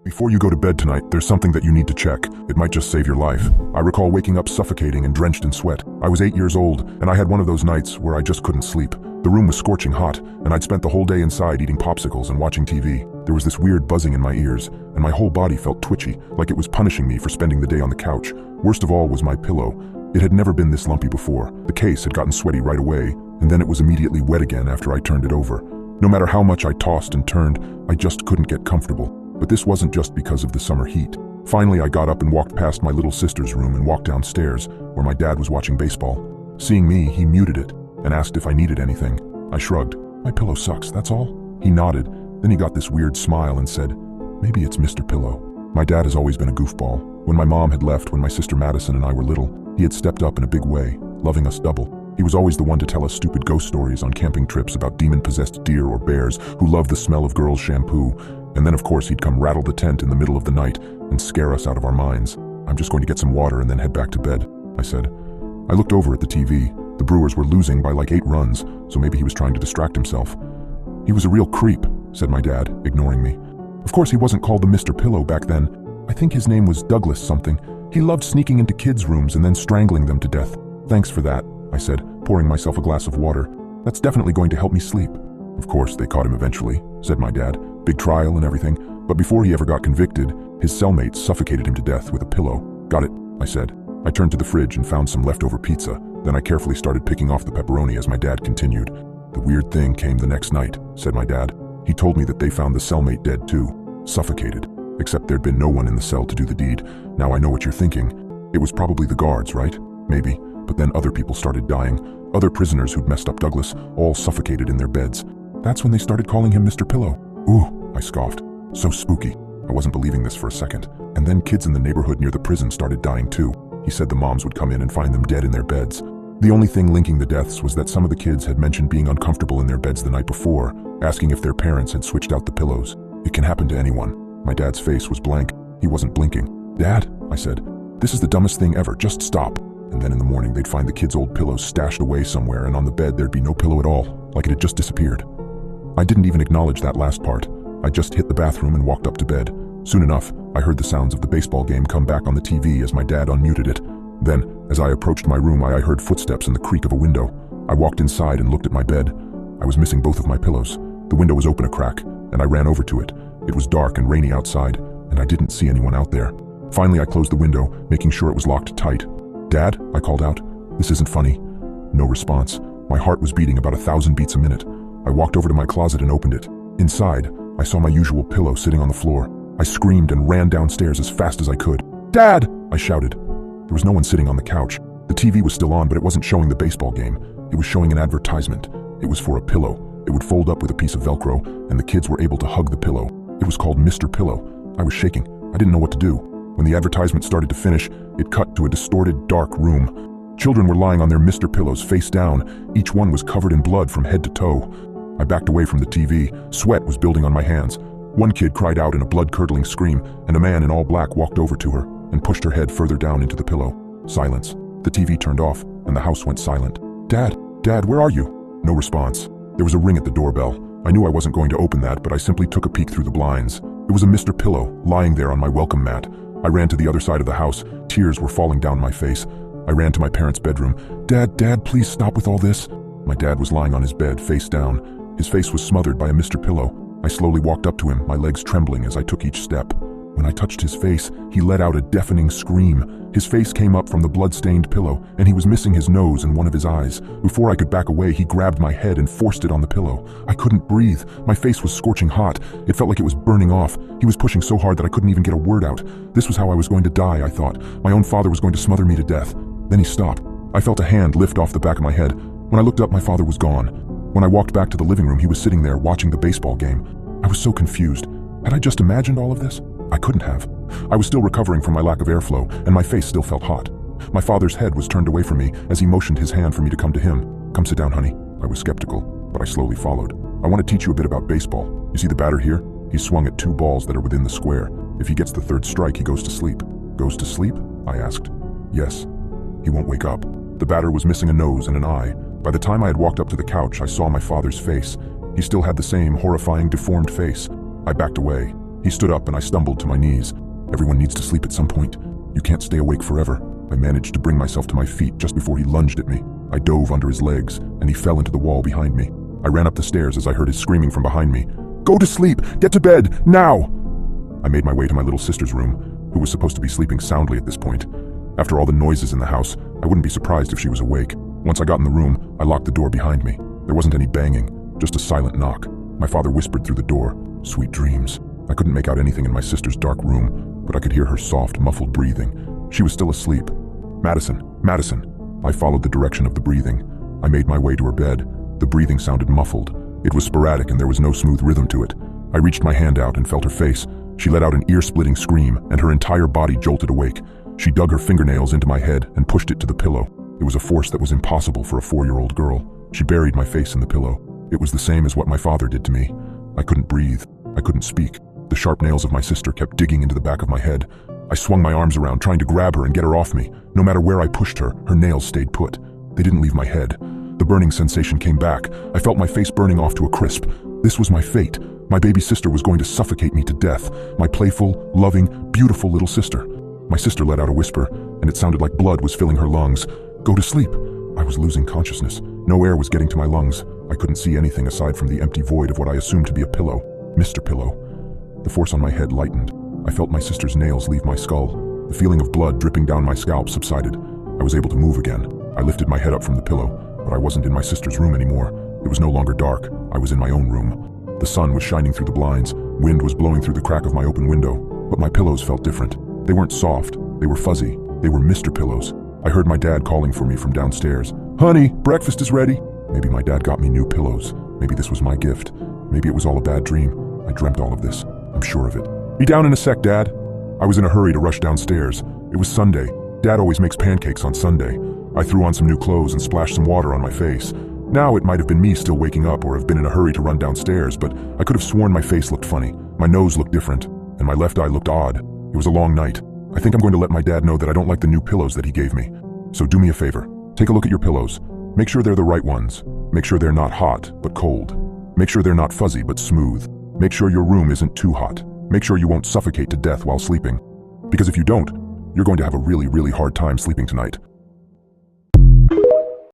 Before you go to bed tonight, there's something that you need to check. It might just save your life. I recall waking up suffocating and drenched in sweat. I was 8 years old, and I had one of those nights where I just couldn't sleep. The room was scorching hot, and I'd spent the whole day inside eating popsicles and watching TV. There was this weird buzzing in my ears, and my whole body felt twitchy, like it was punishing me for spending the day on the couch. Worst of all was my pillow. It had never been this lumpy before. The case had gotten sweaty right away, and then it was immediately wet again after I turned it over. No matter how much I tossed and turned, I just couldn't get comfortable. But this wasn't just because of the summer heat. Finally, I got up and walked past my little sister's room and walked downstairs, where my dad was watching baseball. Seeing me, he muted it and asked if I needed anything. I shrugged. My pillow sucks, that's all. He nodded. Then he got this weird smile and said, "Maybe it's Mr. Pillow." My dad has always been a goofball. When my mom had left when my sister Madison and I were little, he had stepped up in a big way, loving us double. He was always the one to tell us stupid ghost stories on camping trips about demon-possessed deer or bears who loved the smell of girls' shampoo. And then, of course, he'd come rattle the tent in the middle of the night and scare us out of our minds. "I'm just going to get some water and then head back to bed," I said. I looked over at the TV. The Brewers were losing by like 8 runs, so maybe he was trying to distract himself. "He was a real creep," said my dad, ignoring me. "Of course he wasn't called the Mr. Pillow back then. I think his name was Douglas something. He loved sneaking into kids' rooms and then strangling them to death." "Thanks for that," I said, pouring myself a glass of water. "That's definitely going to help me sleep." "Of course, they caught him eventually," said my dad. "Big trial and everything. But before he ever got convicted, his cellmates suffocated him to death with a pillow." "Got it," I said. I turned to the fridge and found some leftover pizza. Then I carefully started picking off the pepperoni as my dad continued. "The weird thing came the next night," said my dad. "He told me that they found the cellmate dead too, suffocated. Except there'd been no one in the cell to do the deed. Now I know what you're thinking. It was probably the guards, right? Maybe. But then other people started dying. Other prisoners who'd messed up Douglas, all suffocated in their beds. That's when they started calling him Mr. Pillow." "Ooh," I scoffed. "So spooky." I wasn't believing this for a second. "And then kids in the neighborhood near the prison started dying too. He said the moms would come in and find them dead in their beds. The only thing linking the deaths was that some of the kids had mentioned being uncomfortable in their beds the night before, asking if their parents had switched out the pillows. It can happen to anyone." My dad's face was blank. He wasn't blinking. "Dad," I said, "this is the dumbest thing ever. Just stop." And then in the morning they'd find the kids' old pillows stashed away somewhere, and on the bed there'd be no pillow at all, like it had just disappeared. I didn't even acknowledge that last part. I just hit the bathroom and walked up to bed. Soon enough, I heard the sounds of the baseball game come back on the TV as my dad unmuted it. Then, as I approached my room, I heard footsteps and the creak of a window. I walked inside and looked at my bed. I was missing both of my pillows. The window was open a crack, and I ran over to it. It was dark and rainy outside, and I didn't see anyone out there. Finally, I closed the window, making sure it was locked tight. "Dad," I called out. "This isn't funny." No response. My heart was beating about 1,000 beats a minute. I walked over to my closet and opened it. Inside, I saw my usual pillow sitting on the floor. I screamed and ran downstairs as fast as I could. "Dad!" I shouted. There was no one sitting on the couch. The TV was still on, but it wasn't showing the baseball game. It was showing an advertisement. It was for a pillow. It would fold up with a piece of Velcro, and the kids were able to hug the pillow. It was called Mr. Pillow. I was shaking. I didn't know what to do. When the advertisement started to finish, it cut to a distorted, dark room. Children were lying on their Mr. Pillows face down. Each one was covered in blood from head to toe. I backed away from the TV. Sweat was building on my hands. One kid cried out in a blood-curdling scream, and a man in all black walked over to her and pushed her head further down into the pillow. Silence. The TV turned off, and the house went silent. "Dad, Dad, where are you?" No response. There was a ring at the doorbell. I knew I wasn't going to open that, but I simply took a peek through the blinds. It was a Mr. Pillow, lying there on my welcome mat. I ran to the other side of the house. Tears were falling down my face. I ran to my parents' bedroom. Dad, please stop with all this." My dad was lying on his bed, face down. His face was smothered by a Mr. Pillow. I slowly walked up to him, my legs trembling as I took each step. When I touched his face, he let out a deafening scream. His face came up from the blood-stained pillow, and he was missing his nose and one of his eyes. Before I could back away, he grabbed my head and forced it on the pillow. I couldn't breathe. My face was scorching hot. It felt like it was burning off. He was pushing so hard that I couldn't even get a word out. This was how I was going to die, I thought. My own father was going to smother me to death. Then he stopped. I felt a hand lift off the back of my head. When I looked up, my father was gone. When I walked back to the living room, he was sitting there watching the baseball game. I was so confused. Had I just imagined all of this? I couldn't have. I was still recovering from my lack of airflow, and my face still felt hot. My father's head was turned away from me as he motioned his hand for me to come to him. "Come sit down, honey." I was skeptical, but I slowly followed. "I want to teach you a bit about baseball. You see the batter here? He swung at 2 balls that are within the square. If he gets the 3rd strike, he goes to sleep." "Goes to sleep?" I asked. "Yes. He won't wake up." The batter was missing a nose and an eye. By the time I had walked up to the couch, I saw my father's face. He still had the same horrifying, deformed face. I backed away. He stood up and I stumbled to my knees. Everyone needs to sleep at some point. You can't stay awake forever. I managed to bring myself to my feet just before he lunged at me. I dove under his legs, and he fell into the wall behind me. I ran up the stairs as I heard his screaming from behind me. "Go to sleep! Get to bed! Now!" I made my way to my little sister's room, who was supposed to be sleeping soundly at this point. After all the noises in the house, I wouldn't be surprised if she was awake. Once I got in the room, I locked the door behind me. There wasn't any banging, just a silent knock. My father whispered through the door, "Sweet dreams." I couldn't make out anything in my sister's dark room, but I could hear her soft, muffled breathing. She was still asleep. "Madison, Madison." I followed the direction of the breathing. I made my way to her bed. The breathing sounded muffled. It was sporadic and there was no smooth rhythm to it. I reached my hand out and felt her face. She let out an ear-splitting scream, and her entire body jolted awake. She dug her fingernails into my head and pushed it to the pillow. It was a force that was impossible for a 4-year-old girl. She buried my face in the pillow. It was the same as what my father did to me. I couldn't breathe. I couldn't speak. The sharp nails of my sister kept digging into the back of my head. I swung my arms around, trying to grab her and get her off me. No matter where I pushed her, her nails stayed put. They didn't leave my head. The burning sensation came back. I felt my face burning off to a crisp. This was my fate. My baby sister was going to suffocate me to death. My playful, loving, beautiful little sister. My sister let out a whisper, and it sounded like blood was filling her lungs. "Go to sleep." I was losing consciousness. No air was getting to my lungs. I couldn't see anything aside from the empty void of what I assumed to be a pillow. Mr. Pillow. The force on my head lightened. I felt my sister's nails leave my skull. The feeling of blood dripping down my scalp subsided. I was able to move again. I lifted my head up from the pillow, but I wasn't in my sister's room anymore. It was no longer dark. I was in my own room. The sun was shining through the blinds. Wind was blowing through the crack of my open window. But my pillows felt different. They weren't soft. They were fuzzy. They were Mr. Pillows. I heard my dad calling for me from downstairs. "Honey, breakfast is ready." Maybe my dad got me new pillows. Maybe this was my gift. Maybe it was all a bad dream. I dreamt all of this. I'm sure of it. "Be down in a sec, Dad." I was in a hurry to rush downstairs. It was Sunday. Dad always makes pancakes on Sunday. I threw on some new clothes and splashed some water on my face. Now it might have been me still waking up or have been in a hurry to run downstairs, but I could have sworn my face looked funny. My nose looked different, and my left eye looked odd. It was a long night. I think I'm going to let my dad know that I don't like the new pillows that he gave me. So do me a favor. Take a look at your pillows. Make sure they're the right ones. Make sure they're not hot, but cold. Make sure they're not fuzzy, but smooth. Make sure your room isn't too hot. Make sure you won't suffocate to death while sleeping. Because if you don't, you're going to have a really, really hard time sleeping tonight.